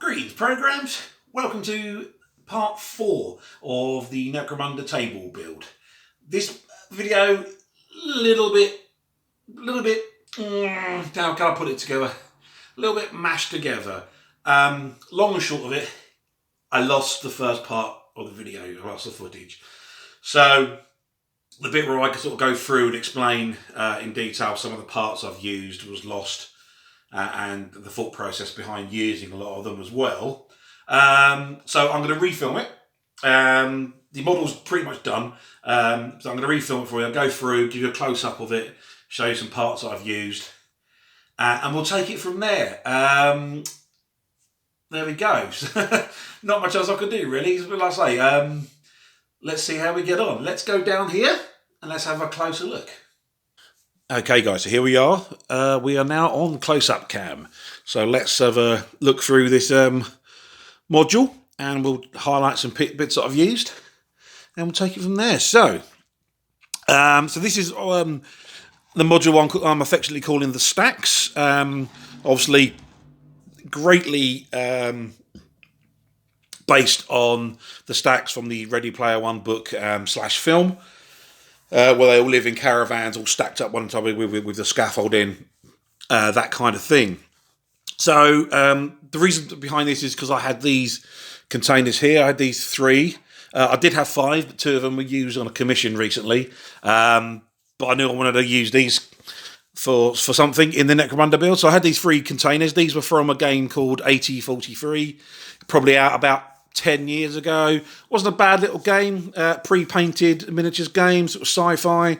Greetings, programs. Welcome to part 4 of the Necromunda table build. This video, little bit, how can I put it together? A little bit mashed together. Long and short of it, I lost the first part of the video. I lost the footage. So the bit where I could sort of go through and explain in detail some of the parts I've used was lost. And the thought process behind using a lot of them as well. So I'm going to refilm it. The model's pretty much done. So I'm going to refilm it for you. I'll go through, give you a close-up of it, show you some parts that I've used. And we'll take it from there. There we go. Not much else I can do, really. Like I say, let's see how we get on. Let's go down here and let's have a closer look. Okay guys, so here we are. We are now on close-up cam. So let's have a look through this module and we'll highlight some bits that I've used and we'll take it from there. So this is the module I'm affectionately calling the stacks. Obviously greatly based on the stacks from the Ready Player One book / film. Where they all live in caravans, all stacked up one on top with the scaffolding, that kind of thing. So the reason behind this is because I had these containers here. I had these 3. I did have 5, but 2 of them were used on a commission recently. But I knew I wanted to use these for something in the Necromunda build. So I had these 3 containers. These were from a game called 8043, probably out about 10 years ago. Wasn't a bad little game, pre-painted miniatures games. It was sci-fi.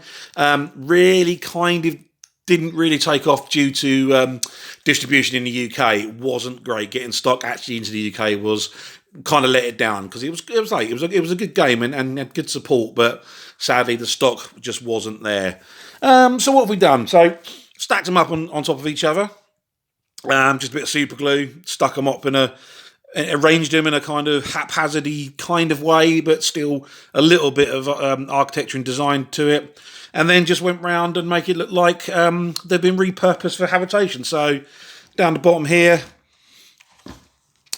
Really kind of didn't really take off due to distribution in the UK. It wasn't great. Getting stock actually into the UK was kind of let it down because it was a good game and had good support, but sadly the stock just wasn't there. So what have we done? So stacked them up on top of each other. Just a bit of super glue, stuck them up arranged them in a kind of haphazardy kind of way, but still a little bit of architecture and design to it. And then just went round and make it look like they've been repurposed for habitation. So down the bottom here, a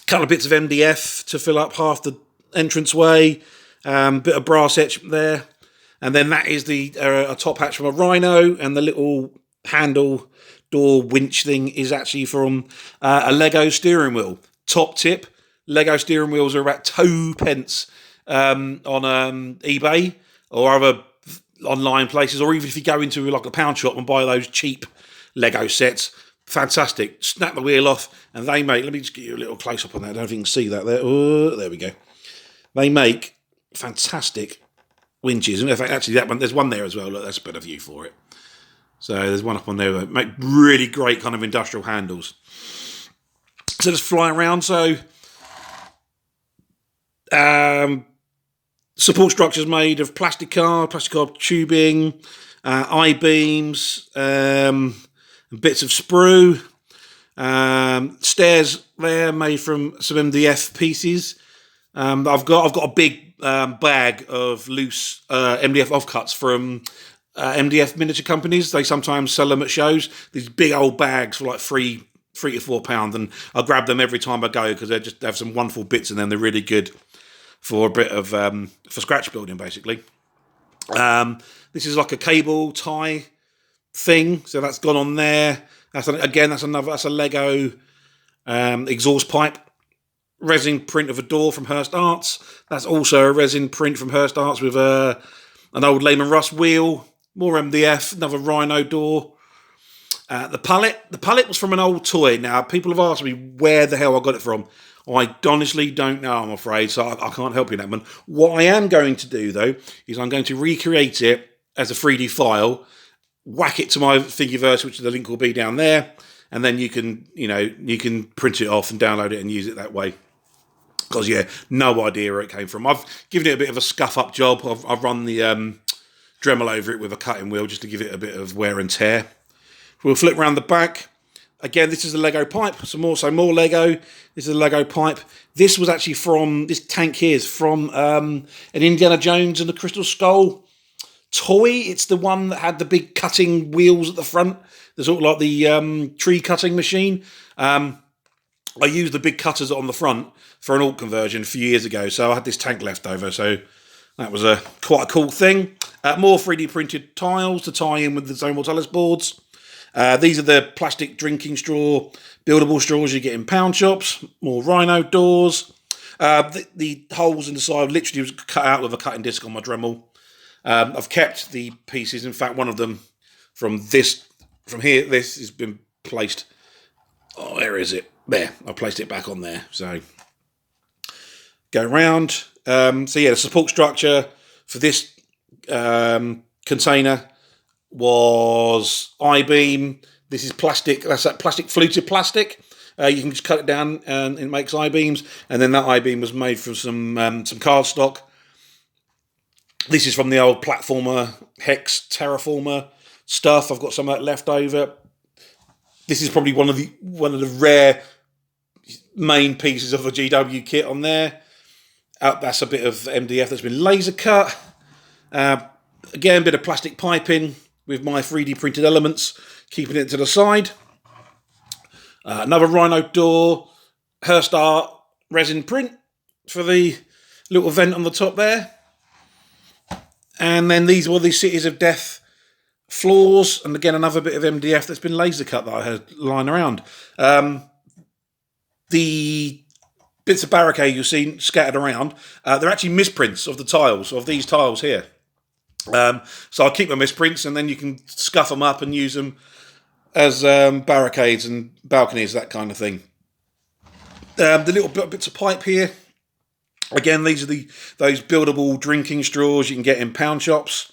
couple of bits of MDF to fill up half the entranceway, bit of brass etch there. And then that is a top hatch from a Rhino, and the little handle door winch thing is actually from a Lego steering wheel. Top tip, Lego steering wheels are about 2 pence on eBay or other online places, or even if you go into like a pound shop and buy those cheap Lego sets, fantastic. Snap the wheel off and they make, let me just get you a little close up on that, I don't know if you can see that there. Oh, there we go. They make fantastic winches. And in fact, actually that one, there's one there as well. Look, that's a better view for it. So there's one up on there that make really great kind of industrial handles. So just fly around. So support structures made of plastic card tubing, I-beams, bits of sprue. Stairs there made from some MDF pieces. I've got a big bag of loose MDF offcuts from MDF miniature companies. They sometimes sell them at shows. These big old bags for like £3 to £4, and I grab them every time I go because they have some wonderful bits in them. They're really good for a bit of for scratch building, basically. This is like a cable tie thing, so that's gone on there. That's a Lego exhaust pipe. Resin print of a door from Hurst Arts. That's also a resin print from Hurst Arts with an old Lehman Russ wheel. More MDF, another Rhino door. The pallet was from an old toy. Now, people have asked me where the hell I got it from. I honestly don't know, I'm afraid, so I can't help you in that one. What I am going to do, though, is I'm going to recreate it as a 3D file, whack it to my Thingiverse, which the link will be down there, and then you can print it off and download it and use it that way. Because, yeah, no idea where it came from. I've given it a bit of a scuff-up job. I've run the Dremel over it with a cutting wheel just to give it a bit of wear and tear. We'll flip around the back. Again, this is a Lego pipe. More Lego. This is a Lego pipe. This was actually from, this tank here is from an Indiana Jones and the Crystal Skull toy. It's the one that had the big cutting wheels at the front. There's all like the tree cutting machine. I used the big cutters on the front for an alt conversion a few years ago, so I had this tank left over, so that was quite a cool thing. More 3D printed tiles to tie in with the Zone Mortalis boards. These are the plastic drinking straw, buildable straws you get in pound shops. More rhino doors. The holes in the side literally was cut out with a cutting disc on my Dremel. I've kept the pieces. In fact, one of them from here, this has been placed. Oh, where is it? There. I placed it back on there. So go round. So yeah, the support structure for this container was I-beam. This is plastic. That's that plastic fluted plastic. You can just cut it down and it makes I-beams. And then that I-beam was made from some cardstock. This is from the old platformer Hex Terraformer stuff. I've got some of that left over. This is probably one of the rare main pieces of the GW kit on there. That's a bit of MDF that's been laser cut. Again, a bit of plastic piping with my 3D printed elements, keeping it to the side. Another rhino door, Hearst Art resin print for the little vent on the top there. And then these were the Cities of Death floors, and again another bit of MDF that's been laser cut that I had lying around. The bits of barricade you've seen scattered around, they're actually misprints of the tiles, of these tiles here. So I'll keep my misprints, and then you can scuff them up and use them as barricades and balconies, that kind of thing. The little bits of pipe here, again, these are those buildable drinking straws you can get in pound shops.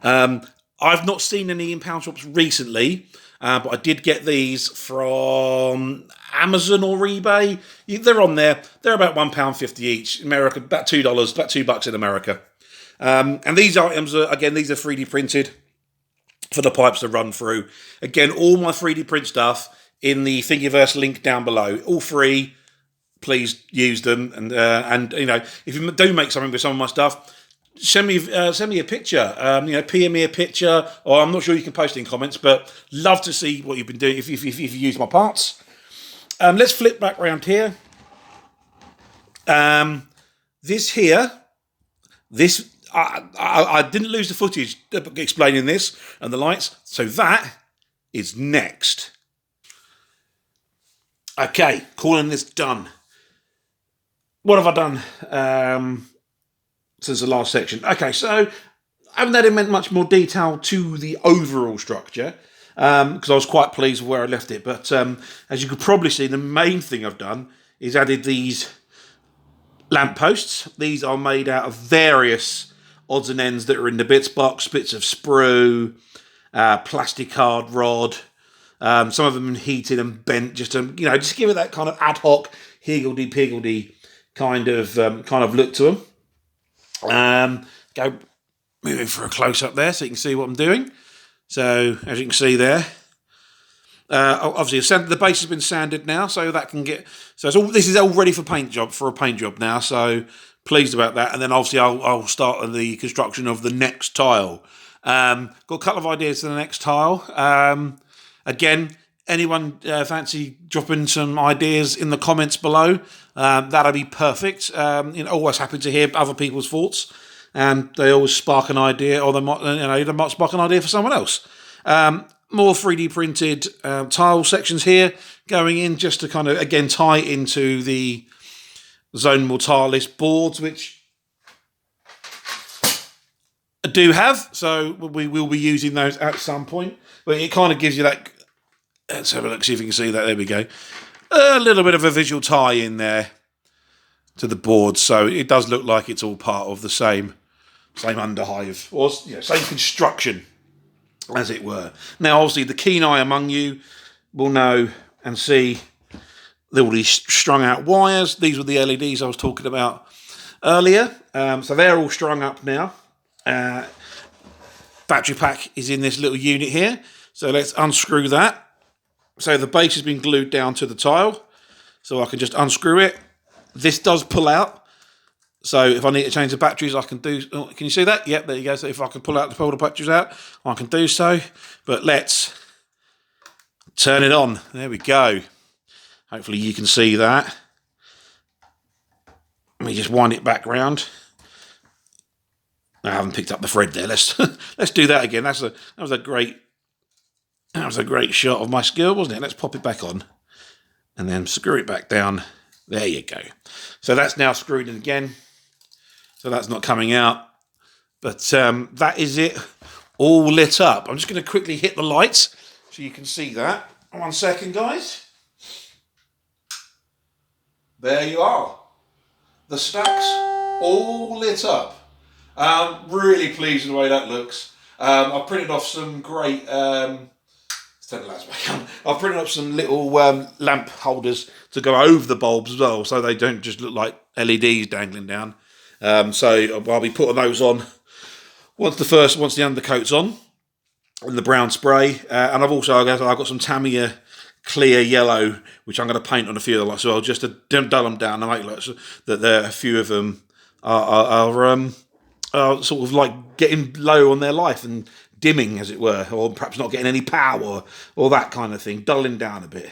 I've not seen any in pound shops recently, but I did get these from Amazon or eBay. They're on there. They're about £1.50 each. America, about $2, about $2 in America. And these items are, again, these are 3D printed for the pipes to run through. Again, all my 3D print stuff in the Thingiverse link down below. All free. Please use them. And you know, if you do make something with some of my stuff, send me a picture. PM me a picture, or I'm not sure you can post in comments, but love to see what you've been doing if you use my parts. Let's flip back around here. I didn't lose the footage explaining this and the lights, so that is next. Okay, calling this done. What have I done since the last section? Okay, so I haven't added much more detail to the overall structure because I was quite pleased with where I left it. But as you could probably see, the main thing I've done is added these lampposts. These are made out of various odds and ends that are in the bits box, bits of sprue, plastic card rod. Some of them heated and bent just to give it that kind of ad hoc higgledy-piggledy kind of look to them. Go moving for a close up there so you can see what I'm doing. So as you can see there, obviously the base has been sanded now, so that can get. So this is all ready for a paint job now. So pleased about that. And then obviously I'll start on the construction of the next tile. Got a couple of ideas for the next tile. Again, anyone fancy dropping some ideas in the comments below? That'll be perfect. Always happy to hear other people's thoughts, and they always spark an idea, or they might spark an idea for someone else. More 3D printed tile sections here going in just to kind of again tie into the Zone Mortalis boards, which I do have, so we will be using those at some point. But it kind of gives you that. Let's have a look, see if you can see that. There we go. A little bit of a visual tie in there to the board, so it does look like it's all part of the same underhive, or same construction, as it were. Now, obviously, the keen eye among you will know and see all these strung out wires. These were the LEDs I was talking about earlier. So they're all strung up now. Battery pack is in this little unit here. So let's unscrew that. So the base has been glued down to the tile. So I can just unscrew it. This does pull out. So if I need to change the batteries, I can do. Oh, can you see that? Yep, there you go. So if I can pull the batteries out, I can do so. But let's turn it on. There we go. Hopefully you can see that. Let me just wind it back round. I haven't picked up the thread there. Let's let's do that again. That was a great shot of my skill, wasn't it? Let's pop it back on and then screw it back down. There you go. So that's now screwed in again. So that's not coming out. But that is it, all lit up. I'm just going to quickly hit the lights so you can see that. 1 second, guys. There you are. The stacks all lit up. Really pleased with the way that looks. I've printed off some great... I've printed up some little lamp holders to go over the bulbs as well, so they don't just look like LEDs dangling down. So I'll be putting those on once the undercoat's on and the brown spray. And I've got some Tamiya clear yellow, which I'm going to paint on a few of them as well, just to dull them down and make like that a few of them are sort of like getting low on their life and dimming, as it were, or perhaps not getting any power or that kind of thing, dulling down a bit.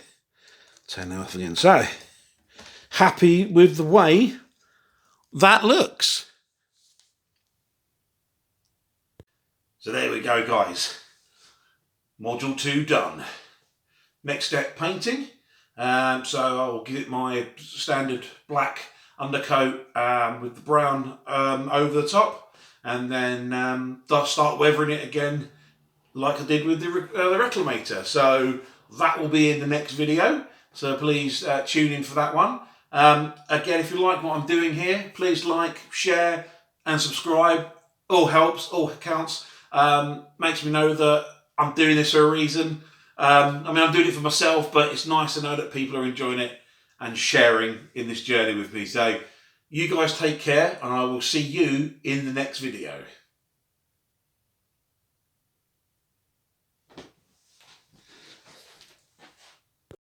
Turn them off again. So, happy with the way that looks. So there we go, guys. Module 2 done. Next step, painting. So I'll give it my standard black undercoat with the brown over the top, and then I'll start weathering it again like I did with the Reclamator. So that will be in the next video, so please tune in for that one. Again, if you like what I'm doing here, please like, share and subscribe. All helps, all counts. Makes me know that I'm doing this for a reason. I'm doing it for myself, but it's nice to know that people are enjoying it and sharing in this journey with me. So you guys take care, and I will see you in the next video.